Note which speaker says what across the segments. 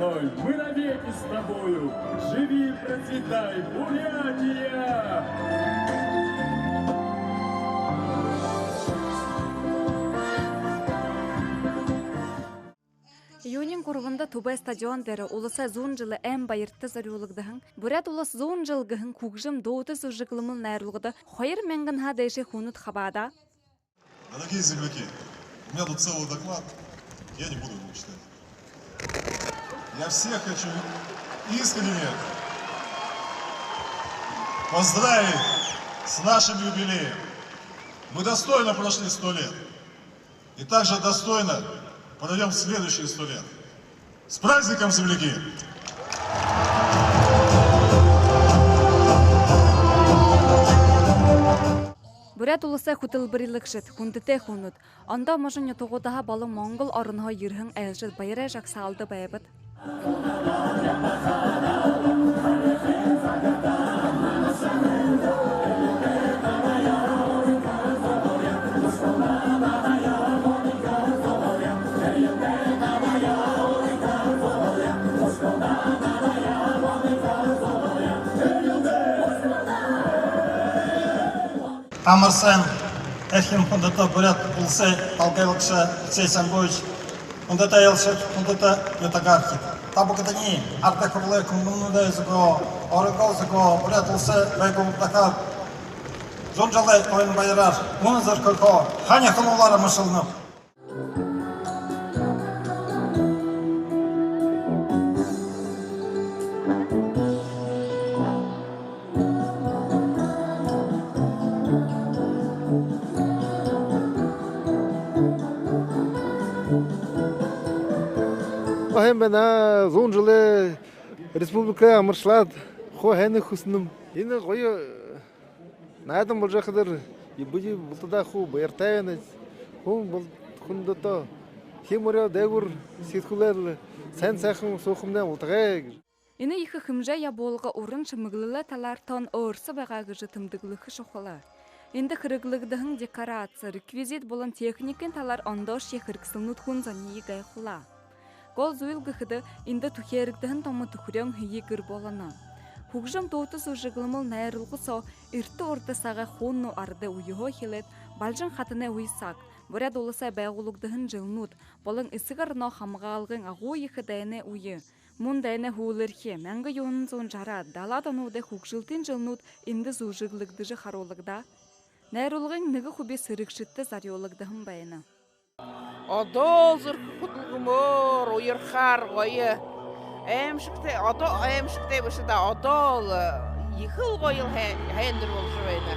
Speaker 1: родной, мы навеки с тобою. Живи и процветай, Бурятия!
Speaker 2: Июнин кургында Тубай стадион бері улыса зон жылы әм байыртты зарюлығдығын. Бурят улыс зон жылғығын күгжім доуты сужықлымыл нәрлығыды қойыр мәңгін хадайши хунут хабада.
Speaker 3: Дорогие земляки, у меня тут целый доклад, я не буду его читать. Я всех хочу искренне поздравить с нашим юбилеем. Мы достойно прошли 100 лет. И также достойно пройдем следующие 100 лет. С праздником, земляки!
Speaker 2: Бурят улысы хутылбырылықшыт, хундыте хунут. Анда машын ютуғудаға балың Моңғол арынға юрхың әлшіт байыры жақ салды байбыт.
Speaker 4: Амарсен, Эхим, Хундата, Бурят, Улсе, Алгайлыкша, Алексей Самбович, Хундата Елшет, Хундата Ютагархит. Табукатани, Арта Курле, Кумбунуда Языко, Орыгол Языко, Бурят Улсе, Байгул Такар, Жонжалай, Ойн Байрар, Муназар Коко, Ханя Хулулара Машылны.
Speaker 5: Бена зон жылы республика амыршлад хо хәне хусным. Инде гойы надам бол жакдыр. Ибуди бултада ху бертайныз. Ху бул хундото. Химоро дегур ситкулер сен сахым сохумдан ултага.
Speaker 2: Ины ихы хымжа я болға урын шымыглылы талартан орсы баға гыжы тымдыглықы шоқылы. Инде кырыглыгдығын декорация, реквизит болын техникен талар ондош ехырксылнут хунзани гай хула. Гол зуйл гыхыды инде тухерігдігін томы тухырен хүйі гыр боланы. Хугжым доуты сужыглымыл найрылғы со, ирті орты саға хонну арды уйығы хилет, балжын хатыны уйсак, бурят олыса бәғулығдығын жылнут, болын ісігірно хамға алғын ағу ехы дәйіне уйы. Мун дәйіне хуылырхе, мәңгі йонын зон жара, дала тануды хугжылтын жылнут инде зужыглыгдыжы харолығда. Найрылғын ныгы хубе сырықшытты зариолығдығын бәйіні.
Speaker 6: Адал зыркы құтылғымыр, ойырхар ғойы. Әмшікте бішіда адал ехіл ғойыл хәйіндір бол жывайны.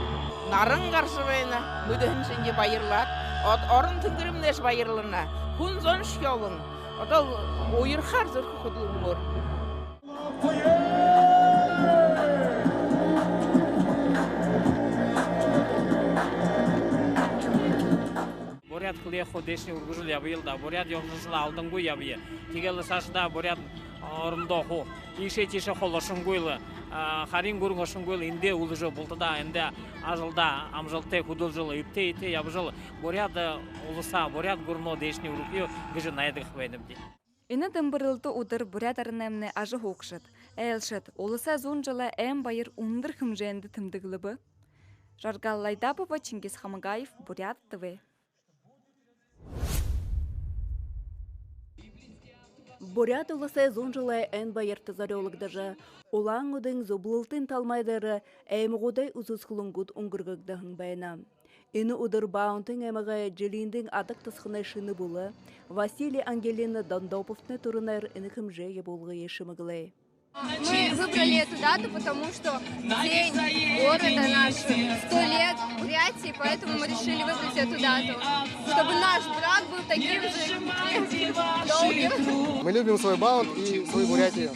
Speaker 6: Нарын ғар жывайны, мүдіхін жінде байырлат. Арын түнгірімнеш байырлына. Хүн зон шкелың. Адал ойырхар зыркы құтылғымыр.
Speaker 7: Бурят хлехо дешни ургужул ябылда, бурят йомжусул алдын гуй ябые. Тигелы сашда бурят орындоху. Ише холошун гуйлы, харин гургошун гуйлы инде улыжы бултыда, инде ажылда, амжылте худул жылы, ипте ябжыл. Бурят улыса, бурят гурно дешни ургую гыжы найдық бәйнімде.
Speaker 2: Ины дымбырылды удыр бурят арынемне ажы хоқшыт. Әлшыт, улыса зон жылы әм байыр ундыр хымженді тымдығылыбы. Жаргаллайдапова, Чингис Хамагаев, Бурят ТВ.
Speaker 8: Бурят улысы зон жылы ән байырты зарелыгдыжы. Олаң үдің зоблылтын талмайдары әйміғудай ұзыз қылыңгуд ұңғырғығдығын байына. Ины удыр баунтың әміғі джилиндың адық тысқынай шыны бұлы, Василий Ангелина Дондоповны турынайр ины хымжеге болғы ешімігілей.
Speaker 9: Мы выбрали эту дату, потому что день города наш 100 лет в Бурятии, поэтому мы решили выбрать эту дату, чтобы наш брак был таким же долгим.
Speaker 5: Мы любим свой Баунт и свою Бурятию.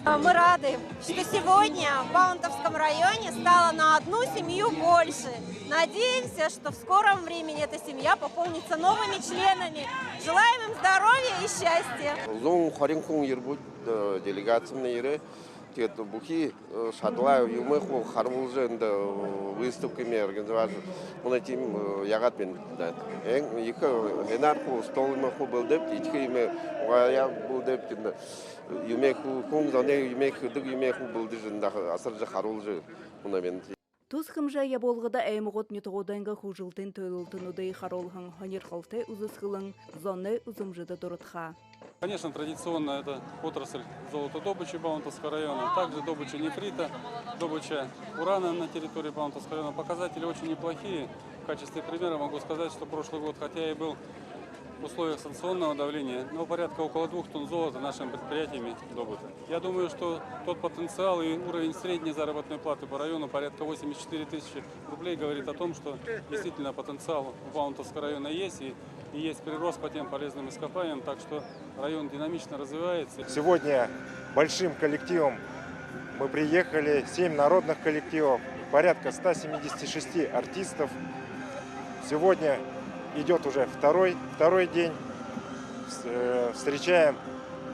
Speaker 10: Мы рады, что сегодня в Баунтовском районе стало на одну семью больше. Надеемся, что в скором времени эта семья пополнится новыми членами. Желаем им здоровья и счастья.
Speaker 11: Зон Харинкун Ербут делегациям на Ире, тет бухи шадлай юмеху харвулженда выставками организовать он этим ягат мен да екі генарху столмеху был деп ичкиме я был деп юмеху кумзане юмеху дэг юмеху был дижинда асыржы харвулжы мына мен
Speaker 8: Туз хымжа яболғыда әйміғот нетоғыданға хужылтын төйлілтін ұдай харолғын ханер қалты ұзысқылың зоны ұзымжыды дұрытха.
Speaker 12: Конечно, традиционно это отрасль золотодобычи Баунтовского района, также добыча нефрита, добыча урана на территории Баунтовского района. Показатели очень неплохие. В качестве примера могу сказать, что прошлый год, хотя и был в условиях санкционного давления, но порядка около 2 тонн золота нашими предприятиями добыто. Я думаю, что тот потенциал и уровень средней заработной платы по району порядка 84 тысячи рублей говорит о том, что действительно потенциал у Баунтовского района есть и есть прирост по тем полезным ископаемым, так что район динамично развивается.
Speaker 13: Сегодня большим коллективом мы приехали, 7 народных коллективов, порядка 176 артистов. Сегодня идет уже второй день, встречаем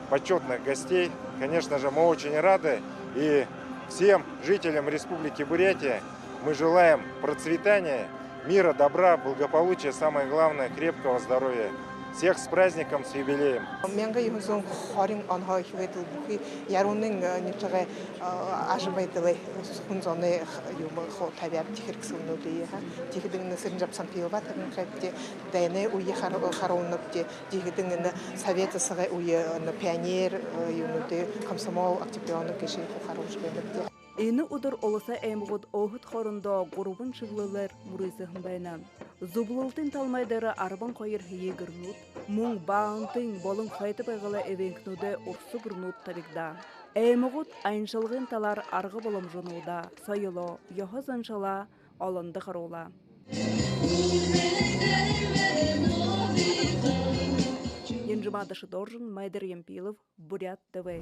Speaker 13: почетных гостей. Конечно же, мы очень рады, и всем жителям Республики Бурятия мы желаем процветания, мира, добра, благополучия, самое главное, крепкого здоровья. Всех с праздником, с юбилеем.
Speaker 14: Менга юзон хорин анха хветл бухи яронның нипчага ажыбайдылы хунзоны юма хо табиат тихирксылны дия тихидин сыржап сампилба табин хатте дайне уе хароннапте тихидин советсыга уе пионер юнуте комсомол активионы кеши харушбенде.
Speaker 8: Ені ұдыр олыса әмғыд оғыт қорында ғұрыбын шығлылар мұрызығын байнан. Зұблылтын талмайдары арбан қойыр егірнут, мұң баунтын болын қайты байғала әвенкнуды ұрсы гірнут табигда. Әмғыд айыншылғын талар арғы болым жонуда, сайылы, яхыз аншала, алынды қарула. Енжімадышы Доржын, Майдар Емпилов, Бурят ТВ.